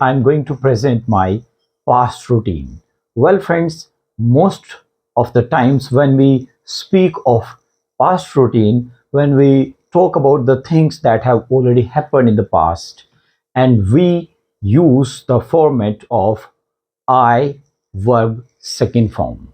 I'm going to present my past routine. Well, friends, most of the times when we speak of past routine, when we talk about the things that have already happened in the past, and we use the format of I verb second form,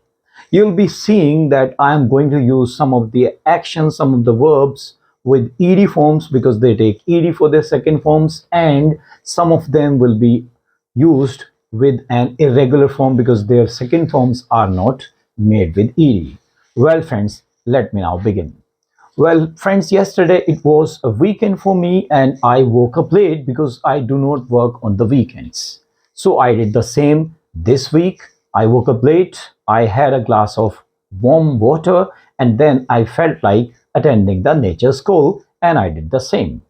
you'll be seeing that I am going to use some of the actions, some of the verbs with ed forms because they take ed for their second forms, and some of them will be used with an irregular form because their second forms are not made with ed. Well, friends, let me now begin. Well, friends, yesterday it was a weekend for me and I woke up late because I do not work on the weekends. So I did the same this week. I woke up late, I had a glass of warm water, and then I felt like attending the nature school and I did the same.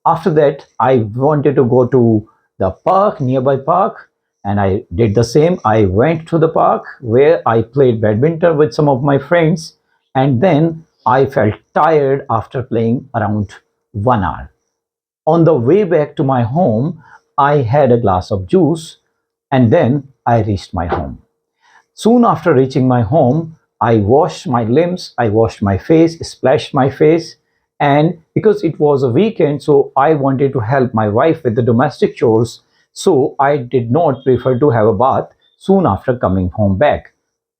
After that, I wanted to go to the park, nearby park, and I did the same. I went to the park where I played badminton with some of my friends, and then I felt tired after playing around 1 hour. On the way back to my home, I had a glass of juice, and then I reached my home. Soon after reaching my home, I washed my limbs, I washed my face, splashed my face, and because it was a weekend, so I wanted to help my wife with the domestic chores, so I did not prefer to have a bath soon after coming home back.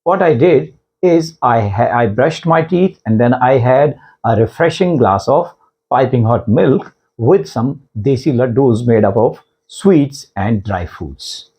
What I did is I brushed my teeth and then I had a refreshing glass of piping hot milk with some desi laddus made up of sweets and dry fruits.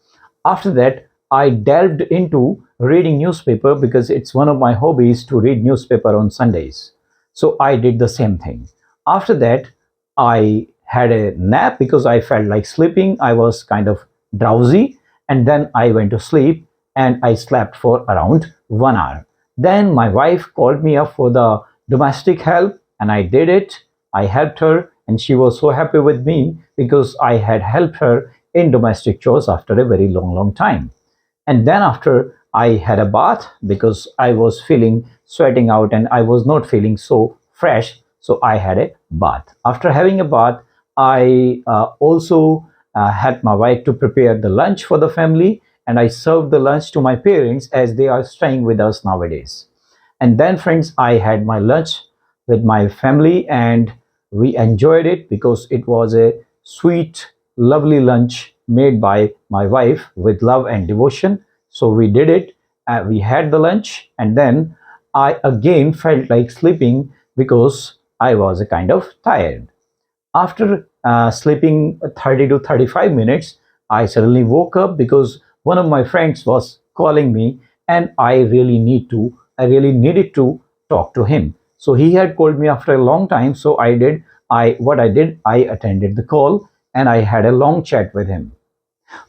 After that, I delved into reading newspaper because it's one of my hobbies to read newspaper on Sundays. So I did the same thing. After that, I had a nap because I felt like sleeping. I was kind of drowsy, and then I went to sleep and I slept for around 1 hour. Then my wife called me up for the domestic help and I did it. I helped her and she was so happy with me because I had helped her in domestic chores after a very long time. And then after I had a bath because I was feeling sweating out and I was not feeling so fresh. So I had a bath. After having a bath, I also had my wife to prepare the lunch for the family and I served the lunch to my parents as they are staying with us nowadays. And then, friends, I had my lunch with my family and we enjoyed it because it was a sweet, lovely lunch made by my wife with love and devotion. So we did it. We had the lunch, and then I again felt like sleeping because I was a kind of tired. After sleeping 30 to 35 minutes, I suddenly woke up because one of my friends was calling me and I really needed to talk to him. So he had called me after a long time. So what I did, I attended the call and I had a long chat with him.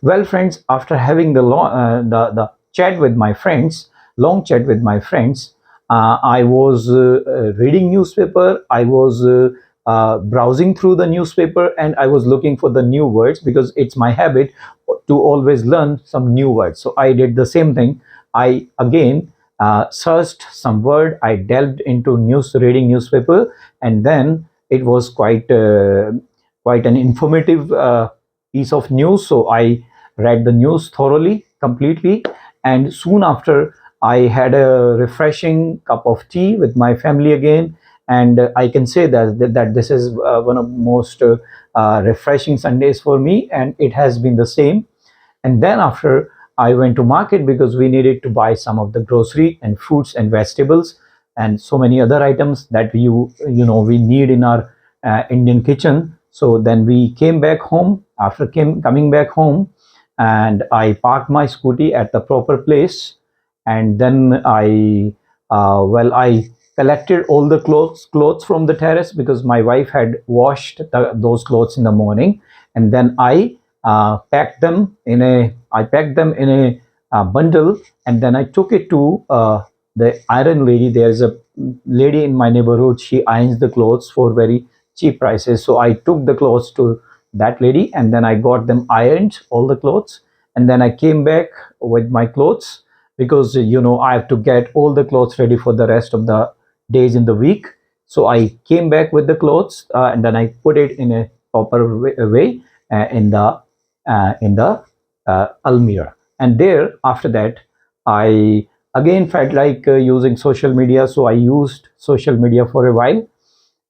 Well, friends, after having the chat with my friends, long chat with my friends, I was reading newspaper. I was browsing through the newspaper, and I was looking for the new words because it's my habit to always learn some new words. So I did the same thing. I again searched some word. I delved into reading newspaper, and then it was quite an informative piece of news. So I read the news thoroughly, completely, and soon after, I had a refreshing cup of tea with my family again. And I can say that this is one of the most refreshing Sundays for me, and it has been the same. And then after, I went to market because we needed to buy some of the grocery and fruits and vegetables and so many other items that we need in our Indian kitchen. So then we came back home. After coming back home, and I parked my scooty at the proper place, and then I collected all the clothes from the terrace because my wife had washed those clothes in the morning, and then I packed them in a bundle, and then I took it to the iron lady. There's a lady in my neighborhood. She irons the clothes for very cheap prices. So I took the clothes to that lady, and then I got them ironed, all the clothes, and then I came back with my clothes because I have to get all the clothes ready for the rest of the days in the week. So I came back with the clothes, and then I put it in a proper way in the in the Almira. And there, after that, I again felt like using social media, so I used social media for a while.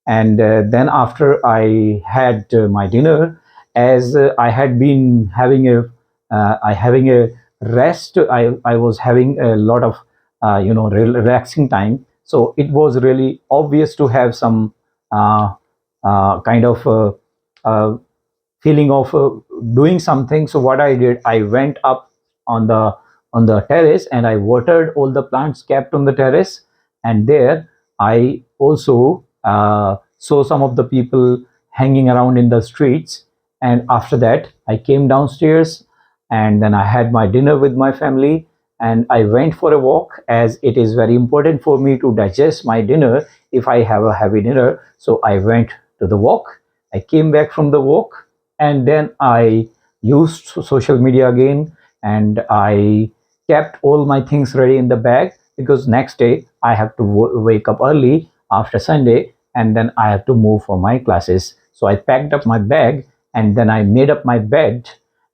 And then after I had my dinner, as I had been having a rest, I was having a lot of relaxing time, so it was really obvious to have some uh, kind of uh, feeling of doing something. So what I did, I went up on the terrace and I watered all the plants kept on the terrace. And there I also saw some of the people hanging around in the streets. And after that, I came downstairs and then I had my dinner with my family. And I went for a walk, as it is very important for me to digest my dinner if I have a heavy dinner. So I went to the walk. I came back from the walk, and then I used social media again, and I kept all my things ready in the bag, because next day I have to wake up early after Sunday, and then I have to move for my classes. So I packed up my bag, and then I made up my bed.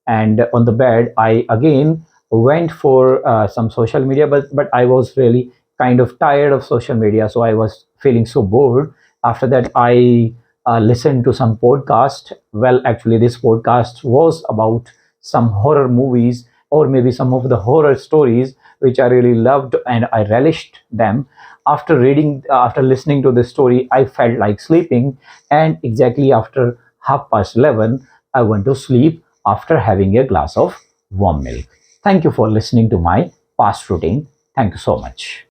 And on the bed I again went for some social media, but I was really kind of tired of social media, so I was feeling so bored. After that, I listened to some podcast. Well, actually, this podcast was about some horror movies, or maybe some of the horror stories which I really loved and I relished them. After listening to this story, I felt like sleeping, and exactly after 11:30, I went to sleep after having a glass of warm milk. Thank you for listening to my past routine. Thank you so much.